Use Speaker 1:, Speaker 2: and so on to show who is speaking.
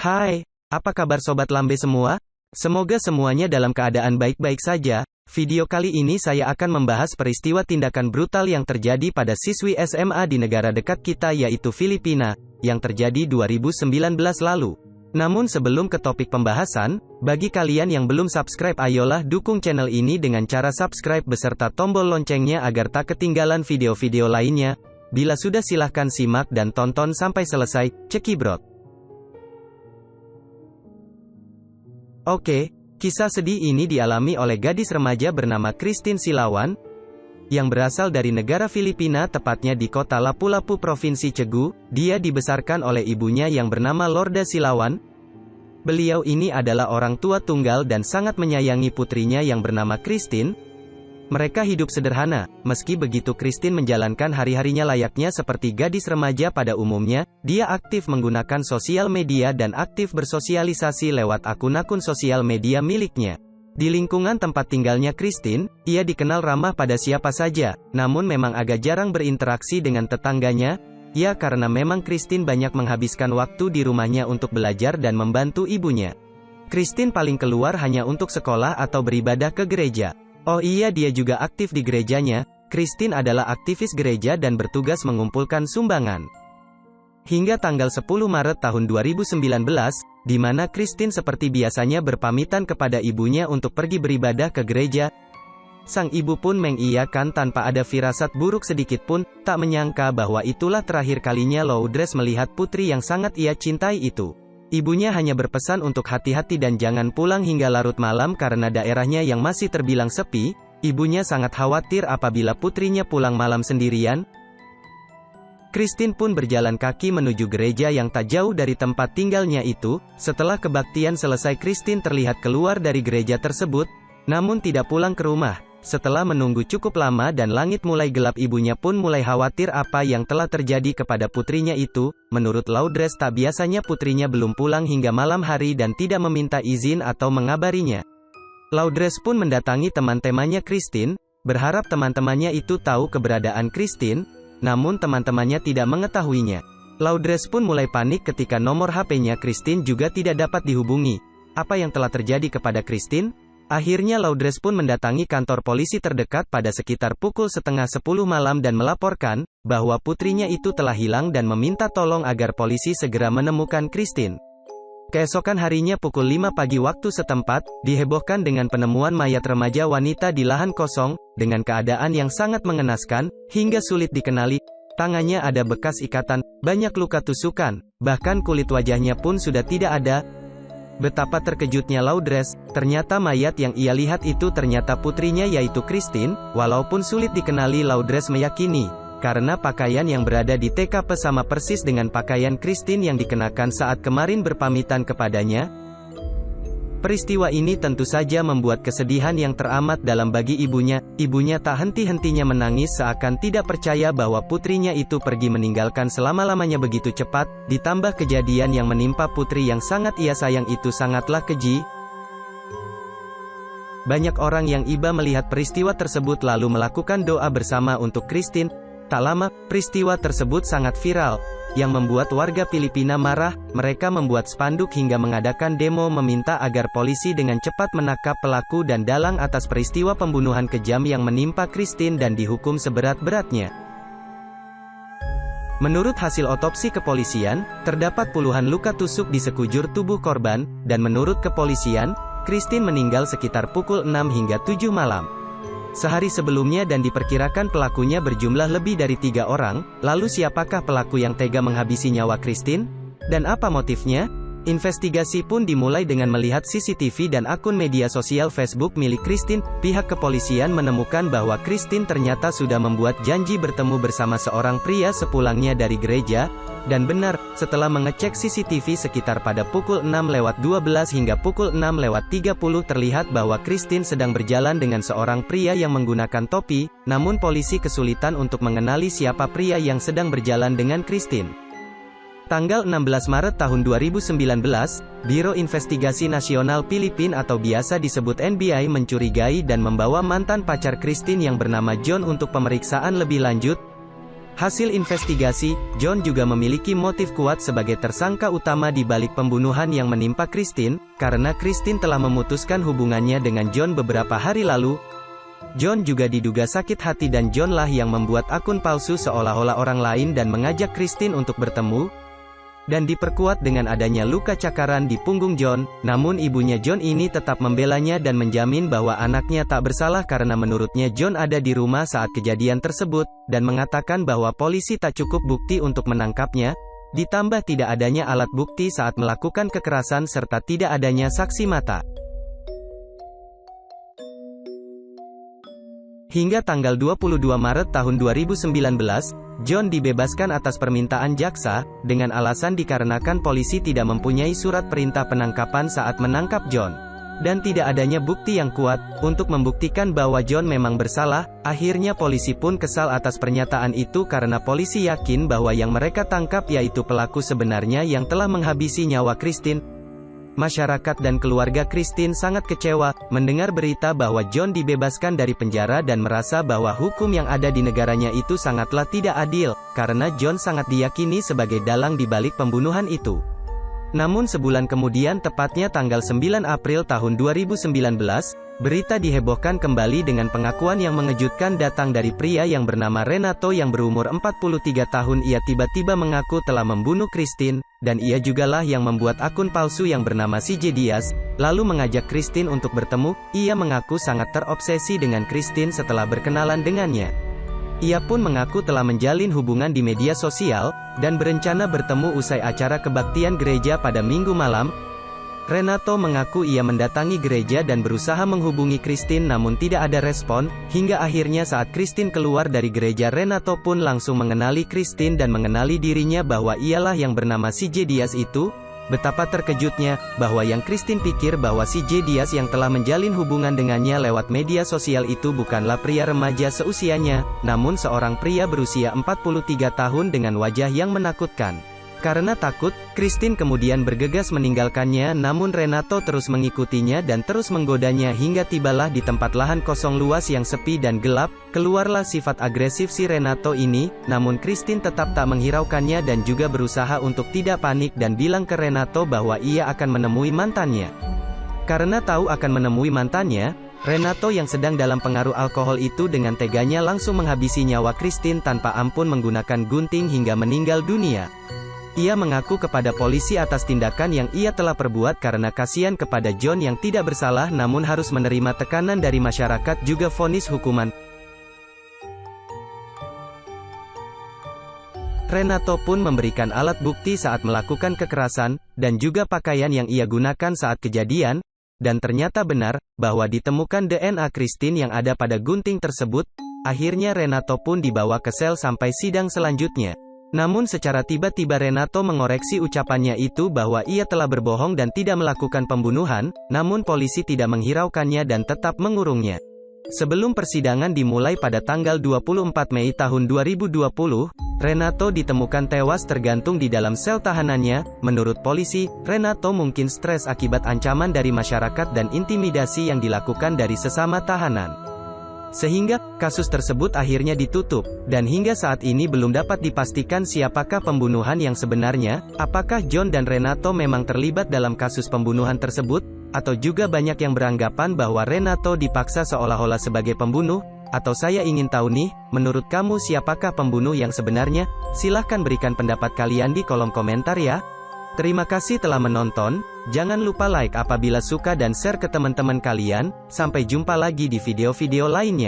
Speaker 1: Hai, apa kabar Sobat Lambe semua? Semoga semuanya dalam keadaan baik-baik saja. Video kali ini saya akan membahas peristiwa tindakan brutal yang terjadi pada siswi SMA di negara dekat kita yaitu Filipina, yang terjadi 2019 lalu. Namun sebelum ke topik pembahasan, bagi kalian yang belum subscribe ayolah dukung channel ini dengan cara subscribe beserta tombol loncengnya agar tak ketinggalan video-video lainnya. Bila sudah silahkan simak dan tonton sampai selesai, cekibrot. Oke, kisah sedih ini dialami oleh gadis remaja bernama Christine Silawan, yang berasal dari negara Filipina tepatnya di kota Lapu-Lapu Provinsi Cebu. Dia dibesarkan oleh ibunya yang bernama Lorda Silawan. Beliau ini adalah orang tua tunggal dan sangat menyayangi putrinya yang bernama Christine. Mereka hidup sederhana, meski begitu Christine menjalankan hari-harinya layaknya seperti gadis remaja pada umumnya. Dia aktif menggunakan sosial media dan aktif bersosialisasi lewat akun-akun sosial media miliknya. Di lingkungan tempat tinggalnya Christine, ia dikenal ramah pada siapa saja, namun memang agak jarang berinteraksi dengan tetangganya, ya karena memang Christine banyak menghabiskan waktu di rumahnya untuk belajar dan membantu ibunya. Christine paling keluar hanya untuk sekolah atau beribadah ke gereja. Oh iya, dia juga aktif di gerejanya. Christine adalah aktivis gereja dan bertugas mengumpulkan sumbangan. Hingga tanggal 10 Maret tahun 2019, di mana Christine seperti biasanya berpamitan kepada ibunya untuk pergi beribadah ke gereja. Sang ibu pun mengiyakan tanpa ada firasat buruk sedikit pun, tak menyangka bahwa itulah terakhir kalinya Lourdes melihat putri yang sangat ia cintai itu. Ibunya hanya berpesan untuk hati-hati dan jangan pulang hingga larut malam karena daerahnya yang masih terbilang sepi. Ibunya sangat khawatir apabila putrinya pulang malam sendirian. Christine pun berjalan kaki menuju gereja yang tak jauh dari tempat tinggalnya itu. Setelah kebaktian selesai, Christine terlihat keluar dari gereja tersebut, namun tidak pulang ke rumah. Setelah menunggu cukup lama dan langit mulai gelap, ibunya pun mulai khawatir apa yang telah terjadi kepada putrinya itu. Menurut Lourdes, tak biasanya putrinya belum pulang hingga malam hari dan tidak meminta izin atau mengabarinya. Lourdes pun mendatangi teman-temannya Christine, berharap teman-temannya itu tahu keberadaan Christine, namun teman-temannya tidak mengetahuinya. Lourdes pun mulai panik ketika nomor HP-nya Christine juga tidak dapat dihubungi. Apa yang telah terjadi kepada Christine? Akhirnya Lourdes pun mendatangi kantor polisi terdekat pada sekitar pukul 9:30 malam dan melaporkan bahwa putrinya itu telah hilang dan meminta tolong agar polisi segera menemukan Christine. Keesokan harinya pukul 5 pagi waktu setempat, dihebohkan dengan penemuan mayat remaja wanita di lahan kosong, dengan keadaan yang sangat mengenaskan, hingga sulit dikenali. Tangannya ada bekas ikatan, banyak luka tusukan, bahkan kulit wajahnya pun sudah tidak ada. Betapa terkejutnya Lourdes, ternyata mayat yang ia lihat itu ternyata putrinya yaitu Christine. Walaupun sulit dikenali, Lourdes meyakini, karena pakaian yang berada di TKP sama persis dengan pakaian Christine yang dikenakan saat kemarin berpamitan kepadanya. Peristiwa ini tentu saja membuat kesedihan yang teramat dalam bagi ibunya. Ibunya tak henti-hentinya menangis seakan tidak percaya bahwa putrinya itu pergi meninggalkan selama-lamanya begitu cepat, ditambah kejadian yang menimpa putri yang sangat ia sayang itu sangatlah keji. Banyak orang yang iba melihat peristiwa tersebut lalu melakukan doa bersama untuk Christine. Tak lama, peristiwa tersebut sangat viral, yang membuat warga Filipina marah. Mereka membuat spanduk hingga mengadakan demo meminta agar polisi dengan cepat menangkap pelaku dan dalang atas peristiwa pembunuhan kejam yang menimpa Christine dan dihukum seberat-beratnya. Menurut hasil otopsi kepolisian, terdapat puluhan luka tusuk di sekujur tubuh korban, dan menurut kepolisian, Christine meninggal sekitar pukul 6 hingga 7 malam. Sehari sebelumnya dan diperkirakan pelakunya berjumlah lebih dari 3 orang. Lalu siapakah pelaku yang tega menghabisi nyawa Christine? Dan apa motifnya? Investigasi pun dimulai dengan melihat CCTV dan akun media sosial Facebook milik Christine. Pihak kepolisian menemukan bahwa Christine ternyata sudah membuat janji bertemu bersama seorang pria sepulangnya dari gereja. Dan benar, setelah mengecek CCTV sekitar pada pukul 6:12 hingga pukul 6:30 terlihat bahwa Christine sedang berjalan dengan seorang pria yang menggunakan topi. Namun polisi kesulitan untuk mengenali siapa pria yang sedang berjalan dengan Christine. Tanggal 16 Maret tahun 2019, Biro Investigasi Nasional Filipina atau biasa disebut NBI mencurigai dan membawa mantan pacar Christine yang bernama John untuk pemeriksaan lebih lanjut. Hasil investigasi, John juga memiliki motif kuat sebagai tersangka utama di balik pembunuhan yang menimpa Christine, karena Christine telah memutuskan hubungannya dengan John beberapa hari lalu. John juga diduga sakit hati dan John lah yang membuat akun palsu seolah-olah orang lain dan mengajak Christine untuk bertemu, dan diperkuat dengan adanya luka cakaran di punggung John. Namun ibunya John ini tetap membelanya dan menjamin bahwa anaknya tak bersalah karena menurutnya John ada di rumah saat kejadian tersebut, dan mengatakan bahwa polisi tak cukup bukti untuk menangkapnya, ditambah tidak adanya alat bukti saat melakukan kekerasan serta tidak adanya saksi mata. Hingga tanggal 22 Maret tahun 2019, John dibebaskan atas permintaan jaksa, dengan alasan dikarenakan polisi tidak mempunyai surat perintah penangkapan saat menangkap John. Dan tidak adanya bukti yang kuat, untuk membuktikan bahwa John memang bersalah. Akhirnya polisi pun kesal atas pernyataan itu karena polisi yakin bahwa yang mereka tangkap yaitu pelaku sebenarnya yang telah menghabisi nyawa Christine. Masyarakat dan keluarga Christine sangat kecewa mendengar berita bahwa John dibebaskan dari penjara dan merasa bahwa hukum yang ada di negaranya itu sangatlah tidak adil, karena John sangat diyakini sebagai dalang di balik pembunuhan itu. Namun sebulan kemudian, tepatnya tanggal 9 April tahun 2019, berita dihebohkan kembali dengan pengakuan yang mengejutkan datang dari pria yang bernama Renato yang berumur 43 tahun. Ia tiba-tiba mengaku telah membunuh Christine, dan ia jugalah yang membuat akun palsu yang bernama CJ Diaz, lalu mengajak Christine untuk bertemu. Ia mengaku sangat terobsesi dengan Christine setelah berkenalan dengannya. Ia pun mengaku telah menjalin hubungan di media sosial, dan berencana bertemu usai acara kebaktian gereja pada Minggu malam. Renato mengaku ia mendatangi gereja dan berusaha menghubungi Christine namun tidak ada respon, hingga akhirnya saat Christine keluar dari gereja, Renato pun langsung mengenali Christine dan mengenali dirinya bahwa ialah yang bernama CJ Diaz itu. Betapa terkejutnya, bahwa yang Christine pikir bahwa CJ Diaz yang telah menjalin hubungan dengannya lewat media sosial itu bukanlah pria remaja seusianya, namun seorang pria berusia 43 tahun dengan wajah yang menakutkan. Karena takut, Christine kemudian bergegas meninggalkannya, namun Renato terus mengikutinya dan terus menggodanya hingga tibalah di tempat lahan kosong luas yang sepi dan gelap. Keluarlah sifat agresif si Renato ini, namun Christine tetap tak menghiraukannya dan juga berusaha untuk tidak panik dan bilang ke Renato bahwa ia akan menemui mantannya. Karena tahu akan menemui mantannya, Renato yang sedang dalam pengaruh alkohol itu dengan teganya langsung menghabisi nyawa Christine tanpa ampun menggunakan gunting hingga meninggal dunia. Ia mengaku kepada polisi atas tindakan yang ia telah perbuat karena kasihan kepada John yang tidak bersalah namun harus menerima tekanan dari masyarakat juga vonis hukuman. Renato pun memberikan alat bukti saat melakukan kekerasan, dan juga pakaian yang ia gunakan saat kejadian, dan ternyata benar, bahwa ditemukan DNA Christine yang ada pada gunting tersebut. Akhirnya Renato pun dibawa ke sel sampai sidang selanjutnya. Namun secara tiba-tiba Renato mengoreksi ucapannya itu bahwa ia telah berbohong dan tidak melakukan pembunuhan, namun polisi tidak menghiraukannya dan tetap mengurungnya. Sebelum persidangan dimulai pada tanggal 24 Mei tahun 2020, Renato ditemukan tewas tergantung di dalam sel tahanannya. Menurut polisi, Renato mungkin stres akibat ancaman dari masyarakat dan intimidasi yang dilakukan dari sesama tahanan. Sehingga, kasus tersebut akhirnya ditutup, dan hingga saat ini belum dapat dipastikan siapakah pembunuhan yang sebenarnya. Apakah John dan Renato memang terlibat dalam kasus pembunuhan tersebut? Atau juga banyak yang beranggapan bahwa Renato dipaksa seolah-olah sebagai pembunuh? Atau saya ingin tahu nih, menurut kamu siapakah pembunuh yang sebenarnya? Silahkan berikan pendapat kalian di kolom komentar ya. Terima kasih telah menonton, jangan lupa like apabila suka dan share ke teman-teman kalian. Sampai jumpa lagi di video-video lainnya.